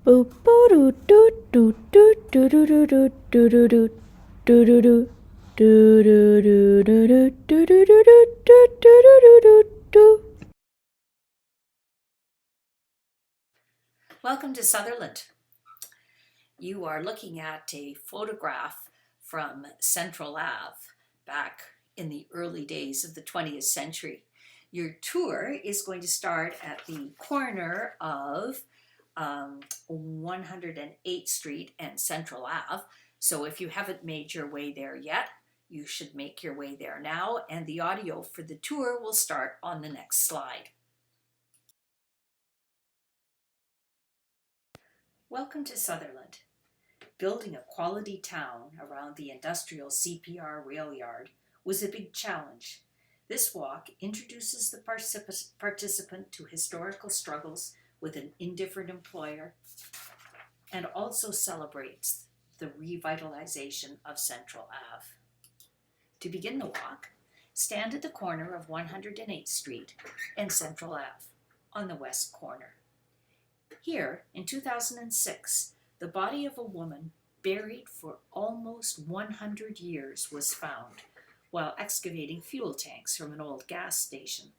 Welcome to Sutherland. You are looking at a photograph from Central Ave back in the early days of the 20th century. Your tour is going to start at the corner of 108th Street and Central Ave. So if you haven't made your way there yet, you should make your way there now, and the audio for the tour will start on the next slide. Welcome to Sutherland. Building a quality town around the industrial CPR rail yard was a big challenge. This walk introduces the participant to historical struggles with an indifferent employer and also celebrates the revitalization of Central Ave. To begin the walk, stand at the corner of 108th Street and Central Ave on the west corner. Here, in 2006, the body of a woman buried for almost 100 years was found while excavating fuel tanks from an old gas station.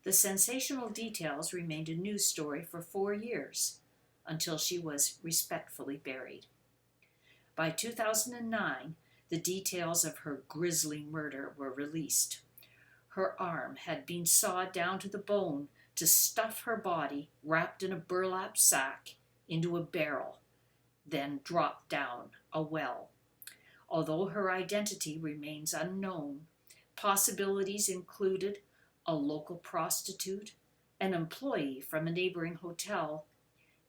The sensational details remained a news story for 4 years until she was respectfully buried. By 2009, the details of her grisly murder were released. Her arm had been sawed down to the bone to stuff her body, wrapped in a burlap sack, into a barrel, then dropped down a well. Although her identity remains unknown, possibilities included a local prostitute, an employee from a neighboring hotel,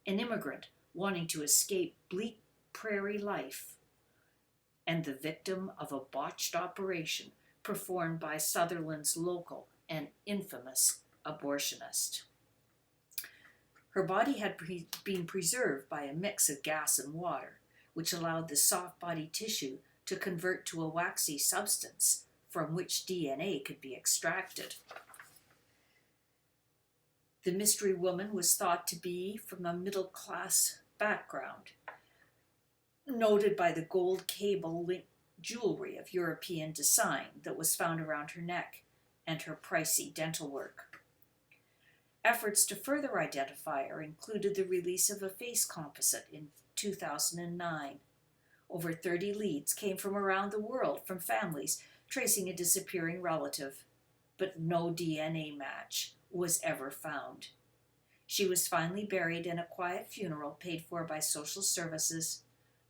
an immigrant wanting to escape bleak prairie life, and the victim of a botched operation performed by Sutherland's local and infamous abortionist. Her body had been preserved by a mix of gas and water, which allowed the soft body tissue to convert to a waxy substance from which DNA could be extracted. The mystery woman was thought to be from a middle-class background, noted by the gold cable-linked jewelry of European design that was found around her neck and her pricey dental work. Efforts to further identify her included the release of a face composite in 2009. Over 30 leads came from around the world from families tracing a disappearing relative, but no DNA match was ever found. She was finally buried in a quiet funeral paid for by social services.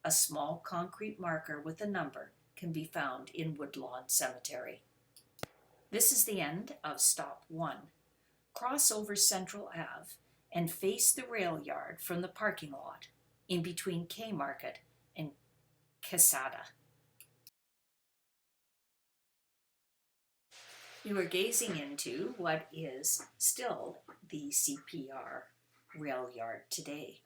A small concrete marker with a number can be found in Woodlawn Cemetery. This is the end of Stop 1. Cross over Central Ave and face the rail yard from the parking lot in between K-Market and Quesada. You are gazing into what is still the CPR rail yard today.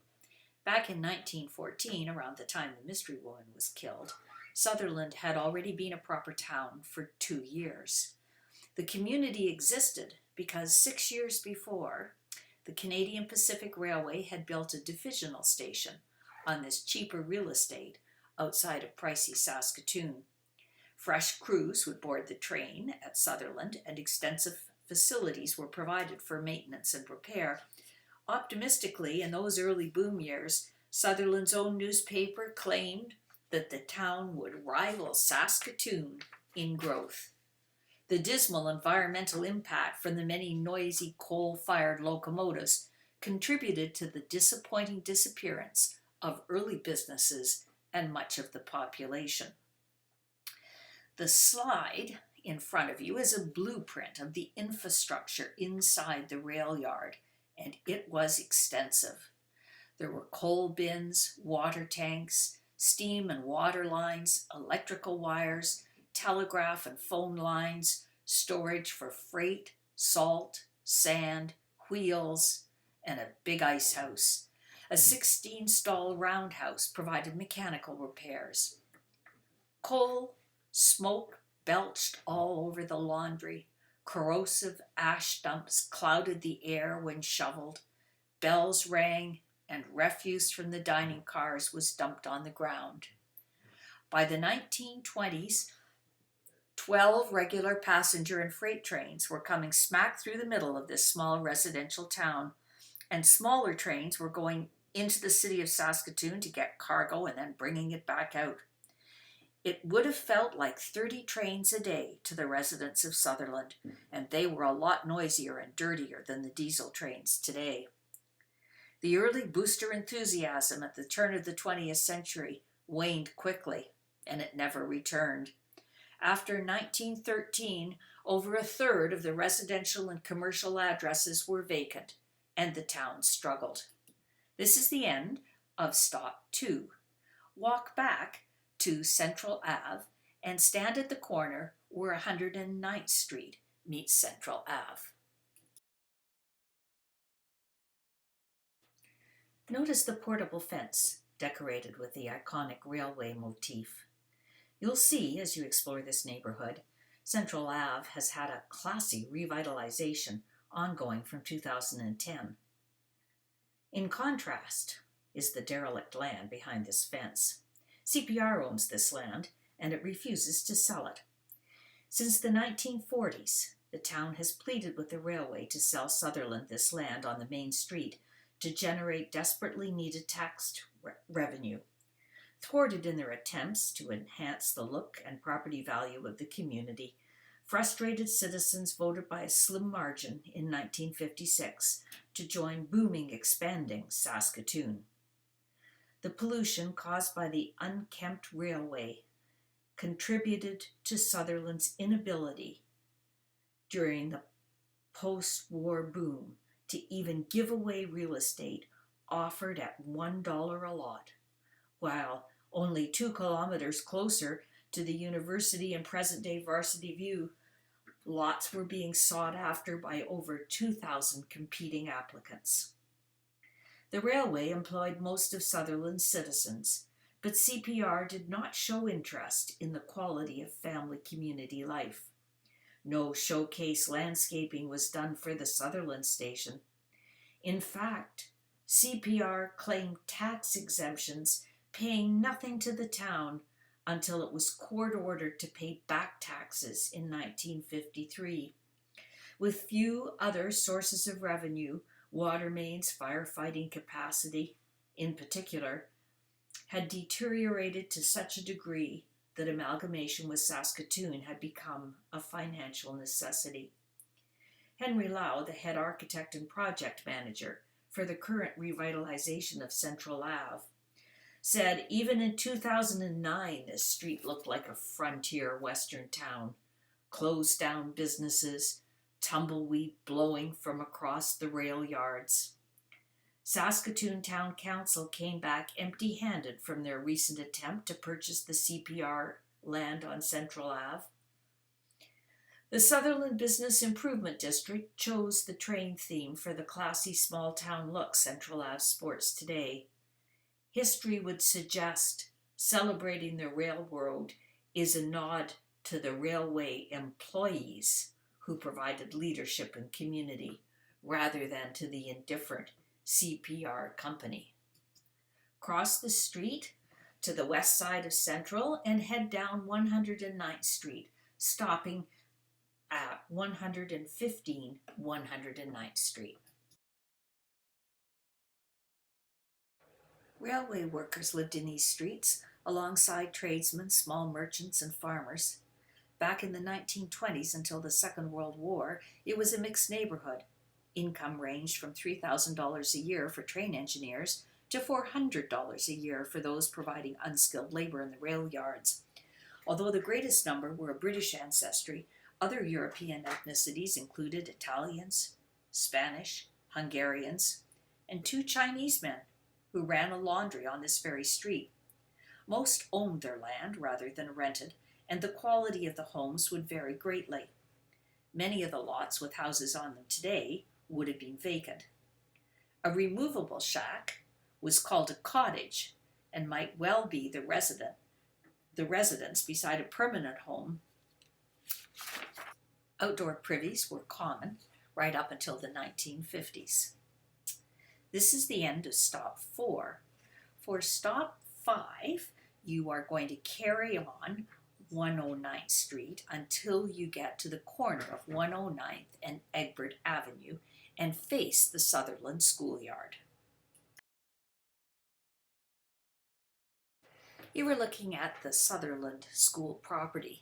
Back in 1914, around the time the mystery woman was killed, Sutherland had already been a proper town for 2 years. The community existed because 6 years before, the Canadian Pacific Railway had built a divisional station on this cheaper real estate outside of pricey Saskatoon. Fresh crews would board the train at Sutherland, and extensive facilities were provided for maintenance and repair. Optimistically, in those early boom years, Sutherland's own newspaper claimed that the town would rival Saskatoon in growth. The dismal environmental impact from the many noisy coal-fired locomotives contributed to the disappointing disappearance of early businesses and much of the population. The slide in front of you is a blueprint of the infrastructure inside the rail yard, and it was extensive. There were coal bins, water tanks, steam and water lines, electrical wires, telegraph and phone lines, storage for freight, salt, sand, wheels, and a big ice house. A 16-stall roundhouse provided mechanical repairs. Coal, smoke belched all over the laundry. Corrosive ash dumps clouded the air when shoveled. Bells rang, and refuse from the dining cars was dumped on the ground. By the 1920s, 12 regular passenger and freight trains were coming smack through the middle of this small residential town, and smaller trains were going into the city of Saskatoon to get cargo and then bringing it back out. It would have felt like 30 trains a day to the residents of Sutherland, and they were a lot noisier and dirtier than the diesel trains today. The early booster enthusiasm at the turn of the 20th century waned quickly, and it never returned. After 1913, over a third of the residential and commercial addresses were vacant, and the town struggled. This is the end of stop 2. Walk back to Central Ave and stand at the corner where 109th Street meets Central Ave. Notice the portable fence decorated with the iconic railway motif. You'll see as you explore this neighborhood, Central Ave has had a classy revitalization ongoing from 2010. In contrast is the derelict land behind this fence. CPR owns this land, and it refuses to sell it. Since the 1940s, the town has pleaded with the railway to sell Sutherland this land on the main street to generate desperately needed tax revenue. Thwarted in their attempts to enhance the look and property value of the community, frustrated citizens voted by a slim margin in 1956 to join booming, expanding Saskatoon. The pollution caused by the unkempt railway contributed to Sutherland's inability during the post-war boom to even give away real estate offered at $1 a lot, while only 2 kilometers closer to the university and present-day Varsity View, lots were being sought after by over 2,000 competing applicants. The railway employed most of Sutherland's citizens, but CPR did not show interest in the quality of family community life. No showcase landscaping was done for the Sutherland station. In fact, CPR claimed tax exemptions, paying nothing to the town until it was court-ordered to pay back taxes in 1953. With few other sources of revenue, water mains, firefighting capacity, in particular, had deteriorated to such a degree that amalgamation with Saskatoon had become a financial necessity. Henry Lau, the head architect and project manager for the current revitalization of Central Ave, said even in 2009 this street looked like a frontier western town. Closed down businesses, tumbleweed blowing from across the rail yards. Saskatoon Town Council came back empty-handed from their recent attempt to purchase the CPR land on Central Ave. The Sutherland Business Improvement District chose the train theme for the classy small-town look Central Ave sports today. History would suggest celebrating the railroad is a nod to the railway employees who provided leadership and community, rather than to the indifferent CPR company. Cross the street to the west side of Central and head down 109th Street, stopping at 115 109th Street. Railway workers lived in these streets alongside tradesmen, small merchants, and farmers. Back in the 1920s until the Second World War, it was a mixed neighborhood. Income ranged from $3,000 a year for train engineers to $400 a year for those providing unskilled labor in the rail yards. Although the greatest number were of British ancestry, other European ethnicities included Italians, Spanish, Hungarians, and 2 Chinese men who ran a laundry on this very street. Most owned their land rather than rented, and the quality of the homes would vary greatly. Many of the lots with houses on them today would have been vacant. A removable shack was called a cottage and might well be the residence beside a permanent home. Outdoor privies were common right up until the 1950s. The This is the end of stop 4. For stop 5, you are going to carry on 109th Street until you get to the corner of 109th and Egbert Avenue and face the Sutherland schoolyard. You were looking at the Sutherland school property.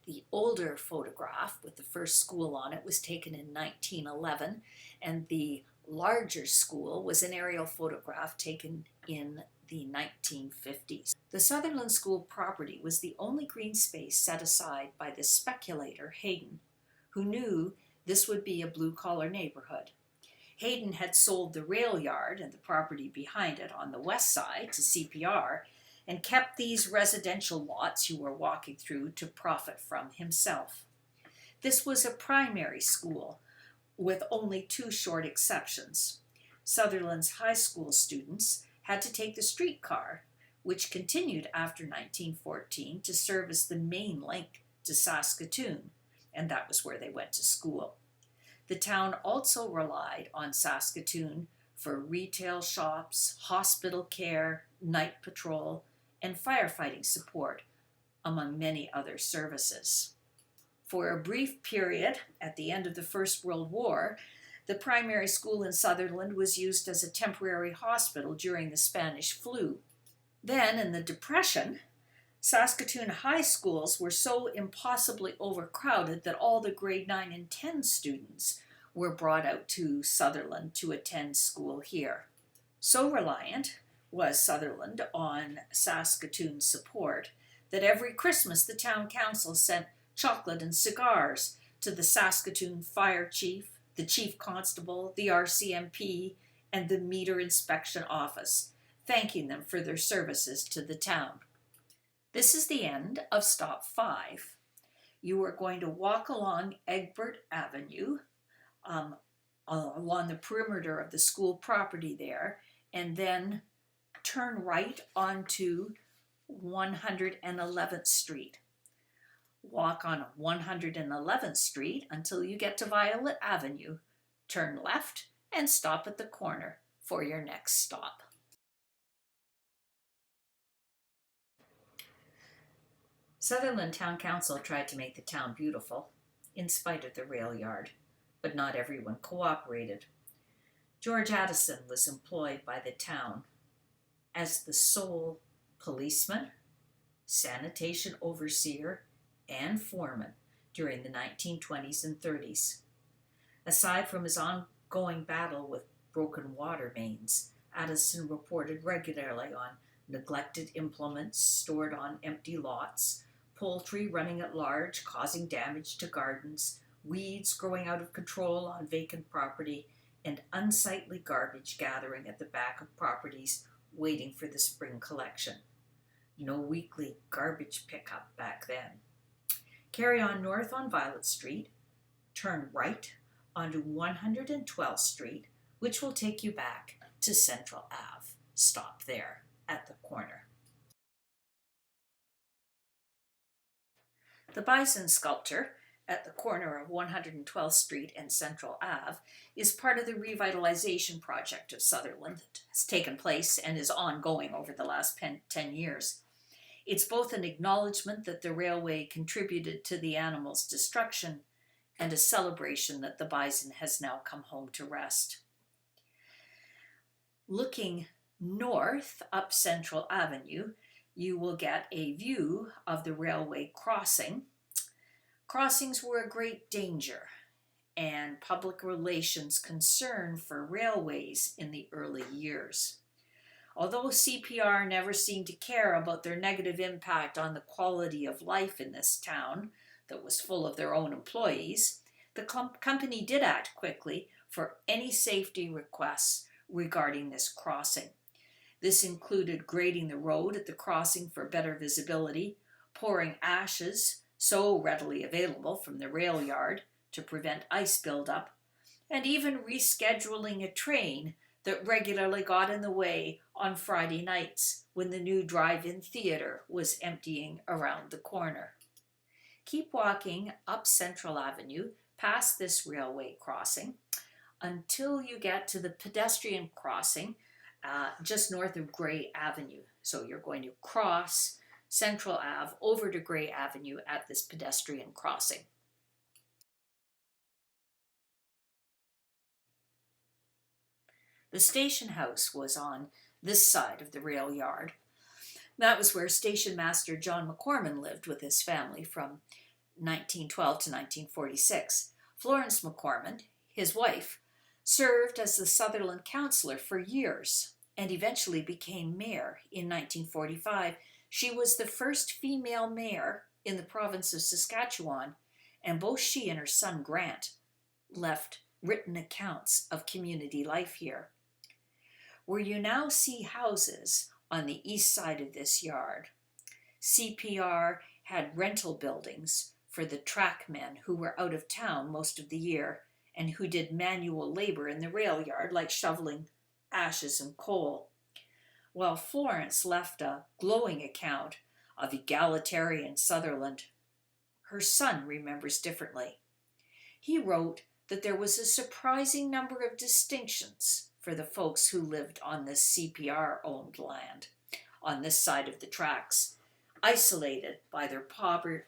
The older photograph with the first school on it was taken in 1911, and the larger school was an aerial photograph taken in the 1950s. The Sutherland school property was the only green space set aside by the speculator Hayden, who knew this would be a blue-collar neighborhood. Hayden had sold the rail yard and the property behind it on the west side to CPR and kept these residential lots you were walking through to profit from himself. This was a primary school with only 2 short exceptions. Sutherland's high school students had to take the streetcar, which continued after 1914 to serve as the main link to Saskatoon, and that was where they went to school. The town also relied on Saskatoon for retail shops, hospital care, night patrol, and firefighting support, among many other services. For a brief period at the end of the First World War, the primary school in Sutherland was used as a temporary hospital during the Spanish flu. Then, in the Depression, Saskatoon high schools were so impossibly overcrowded that all the grade 9 and 10 students were brought out to Sutherland to attend school here. So reliant was Sutherland on Saskatoon support that every Christmas the town council sent chocolate and cigars to the Saskatoon fire chief, the chief constable, the RCMP, and the meter inspection office, thanking them for their services to the town. This is the end of stop 5. You are going to walk along Egbert Avenue, along the perimeter of the school property there, and then turn right onto 111th Street. Walk on 111th Street until you get to Violet Avenue. Turn left and stop at the corner for your next stop. Sutherland Town Council tried to make the town beautiful, in spite of the rail yard, but not everyone cooperated. George Addison was employed by the town as the sole policeman, sanitation overseer, and foreman during the 1920s and 30s. Aside from his ongoing battle with broken water mains, Addison reported regularly on neglected implements stored on empty lots, poultry running at large causing damage to gardens, weeds growing out of control on vacant property, and unsightly garbage gathering at the back of properties waiting for the spring collection. No weekly garbage pickup back then. Carry on north on Violet Street, turn right onto 112th Street, which will take you back to Central Ave. Stop there at the corner. The bison sculpture at the corner of 112th Street and Central Ave is part of the revitalization project of Sutherland that has taken place and is ongoing over the last 10 years. It's both an acknowledgement that the railway contributed to the animal's destruction and a celebration that the bison has now come home to rest. Looking north up Central Avenue, you will get a view of the railway crossing. Crossings were a great danger and public relations concern for railways in the early years. Although CPR never seemed to care about their negative impact on the quality of life in this town that was full of their own employees, the company did act quickly for any safety requests regarding this crossing. This included grading the road at the crossing for better visibility, pouring ashes so readily available from the rail yard to prevent ice buildup, and even rescheduling a train that regularly got in the way on Friday nights when the new drive-in theater was emptying around the corner. Keep walking up Central Avenue past this railway crossing until you get to the pedestrian crossing just north of Gray Avenue. So you're going to cross Central Ave over to Gray Avenue at this pedestrian crossing. The station house was on this side of the rail yard. That was where Station Master John McCorman lived with his family from 1912 to 1946. Florence McCorman, his wife, served as the Sutherland councillor for years and eventually became mayor in 1945. She was the first female mayor in the province of Saskatchewan, and both she and her son Grant left written accounts of community life here. Where you now see houses on the east side of this yard, CPR had rental buildings for the trackmen who were out of town most of the year and who did manual labor in the rail yard, like shoveling ashes and coal. While Florence left a glowing account of egalitarian Sutherland, her son remembers differently. He wrote that there was a surprising number of distinctions for the folks who lived on this CPR-owned land, on this side of the tracks, isolated by their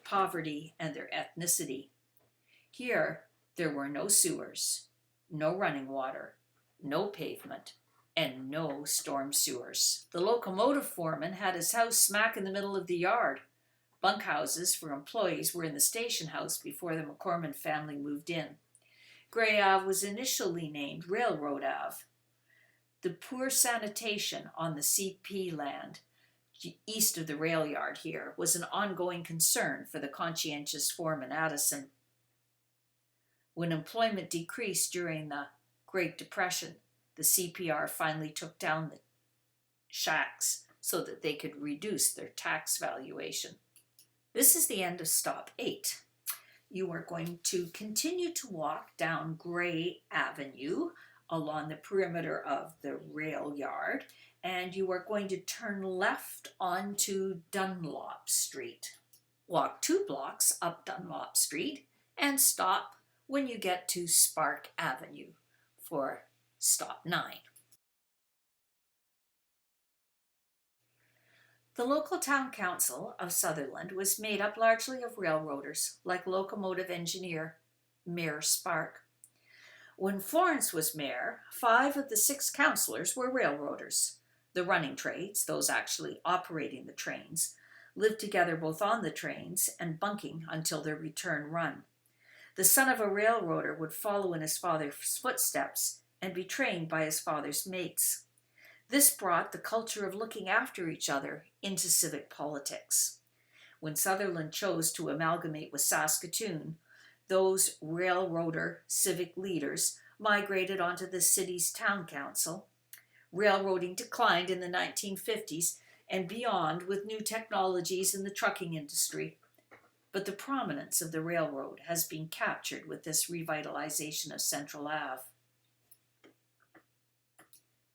poverty and their ethnicity. Here, there were no sewers, no running water, no pavement, and no storm sewers. The locomotive foreman had his house smack in the middle of the yard. Bunkhouses for employees were in the station house before the McCorman family moved in. Gray Ave was initially named Railroad Ave. The poor sanitation on the CP land east of the rail yard here was an ongoing concern for the conscientious foreman Addison. When employment decreased during the Great Depression, the CPR finally took down the shacks so that they could reduce their tax valuation. This is the end of stop 8. You are going to continue to walk down Gray Avenue along the perimeter of the rail yard, and you are going to turn left onto Dunlop Street. Walk 2 blocks up Dunlop Street and stop when you get to Spark Avenue for stop 9. The local town council of Sutherland was made up largely of railroaders, like locomotive engineer Mayor Spark. When Florence was mayor, 5 of the 6 councillors were railroaders. The running trades, those actually operating the trains, lived together both on the trains and bunking until their return run. The son of a railroader would follow in his father's footsteps and be trained by his father's mates. This brought the culture of looking after each other into civic politics. When Sutherland chose to amalgamate with Saskatoon, those railroader civic leaders migrated onto the city's town council. Railroading declined in the 1950s and beyond with new technologies in the trucking industry. But the prominence of the railroad has been captured with this revitalization of Central Ave.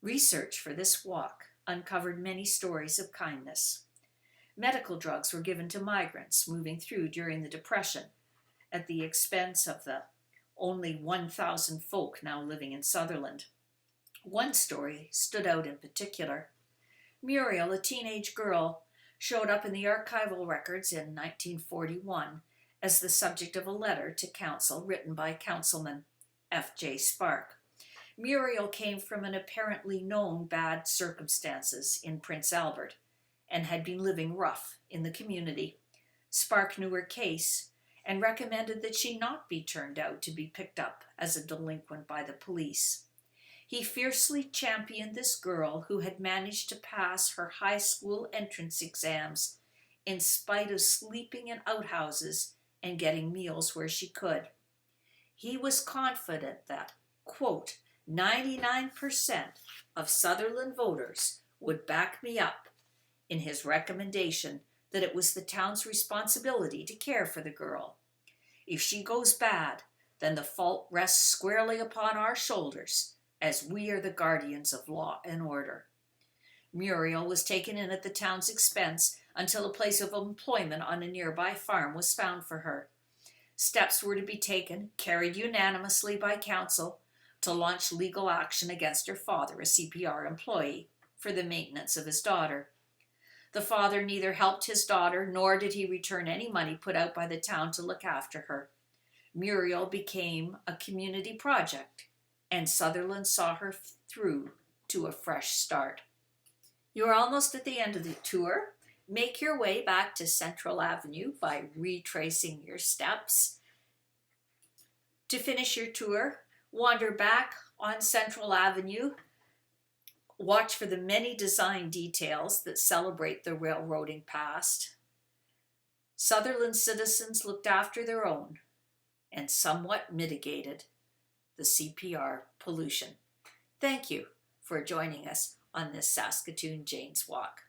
Research for this walk uncovered many stories of kindness. Medical drugs were given to migrants moving through during the Depression at the expense of the only 1,000 folk now living in Sutherland. One story stood out in particular. Muriel, a teenage girl, showed up in the archival records in 1941 as the subject of a letter to council written by Councilman F.J. Spark. Muriel came from an apparently known bad circumstances in Prince Albert and had been living rough in the community. Spark knew her case and recommended that she not be turned out to be picked up as a delinquent by the police. He fiercely championed this girl who had managed to pass her high school entrance exams in spite of sleeping in outhouses and getting meals where she could. He was confident that, quote, 99% of Sutherland voters would back me up in his recommendation that it was the town's responsibility to care for the girl. If she goes bad, then the fault rests squarely upon our shoulders, as we are the guardians of law and order. Muriel was taken in at the town's expense until a place of employment on a nearby farm was found for her. Steps were to be taken, carried unanimously by council, to launch legal action against her father, a CPR employee, for the maintenance of his daughter. The father neither helped his daughter nor did he return any money put out by the town to look after her. Muriel became a community project, and Sutherland saw her through to a fresh start. You're almost at the end of the tour. Make your way back to Central Avenue by retracing your steps. To finish your tour, wander back on Central Avenue. Watch for the many design details that celebrate the railroading past. Sutherland citizens looked after their own and somewhat mitigated the CPR pollution. Thank you for joining us on this Saskatoon Jane's Walk.